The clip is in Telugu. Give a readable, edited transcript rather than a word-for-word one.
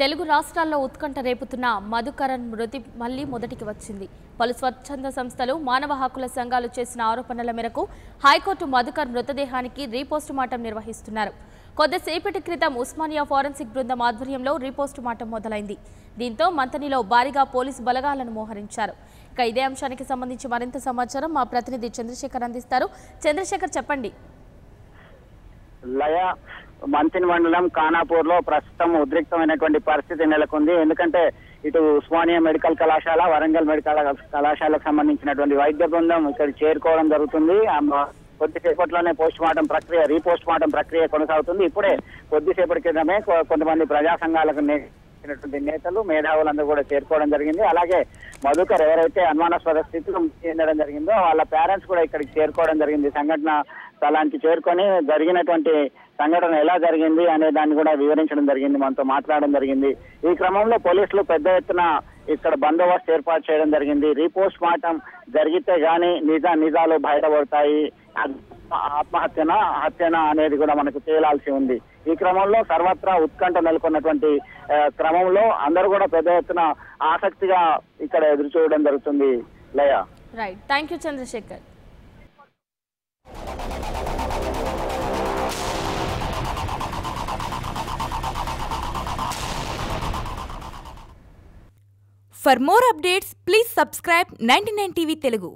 తెలుగు రాష్ట్రాల్లో ఉత్కంఠ రేపుతున్న మధుకరణ్ మృతి మళ్లీ మొదటికి వచ్చింది. పలు స్వచ్ఛంద సంస్థలు, మానవ హక్కుల సంఘాలు చేసిన ఆరోపణల మేరకు హైకోర్టు మధుకర్ మృతదేహానికి రీపోస్టుమార్టం నిర్వహిస్తున్నారు. కొద్దిసేపటి క్రితం ఉస్మానియా ఫోరెన్సిక్ బృందం ఆధ్వర్యంలో రీపోస్టుమార్టం మొదలైంది. దీంతో మంతనిలో భారీగా పోలీసు బలగాలను మోహరించారు. ఇక ఇదే అంశానికి సంబంధించి మరింత సమాచారం మా ప్రతినిధి చంద్రశేఖర్ అందిస్తారు. చంద్రశేఖర్, చెప్పండి. లయ మంతిని మండలం ఖానాపూర్ లో ప్రస్తుతం ఉద్రిక్తమైనటువంటి పరిస్థితి నెలకొంది. ఎందుకంటే ఇటు ఉస్మానియా మెడికల్ కళాశాల, వరంగల్ మెడికల్ కళాశాలకు సంబంధించినటువంటి వైద్య బృందం ఇక్కడ చేరుకోవడం జరుగుతుంది. కొద్దిసేపట్లోనే రీపోస్ట్ మార్టం ప్రక్రియ కొనసాగుతుంది. ఇప్పుడే కొద్దిసేపటి క్రితమే కొంతమంది ప్రజా సంఘాలకు నేతలు, మేధావులందరూ కూడా చేరుకోవడం జరిగింది. అలాగే మధుకర్ ఎవరైతే అనుమానాస్పద స్థితిలో చెందడం జరిగిందో వాళ్ళ పేరెంట్స్ కూడా ఇక్కడికి చేరుకోవడం జరిగింది. సంఘటన స్థలానికి చేరుకొని జరిగినటువంటి సంఘటన ఎలా జరిగింది అనే దాన్ని కూడా వివరించడం జరిగింది, మనతో మాట్లాడడం జరిగింది. ఈ క్రమంలో పోలీసులు పెద్ద ఎత్తున ఇక్కడ బందోబస్తు ఏర్పాటు చేయడం జరిగింది. రీపోస్ట్ మార్టం జరిగితే గానీ నిజాలు బయటపడతాయి, హత్యనా అనేది కూడా మనకు తేలాల్సి ఉంది. ఈ క్రమంలో సర్వత్రా ఉత్కంఠ నెలకొన్నటువంటి క్రమంలో అందరూ కూడా పెద్ద ఎత్తున ఆసక్తిగా ఇక్కడ ఎదురు చూడడం జరుగుతుంది. Laya, right, thank you Chandrasekhar. For more updates, please subscribe 99 TV Telugu.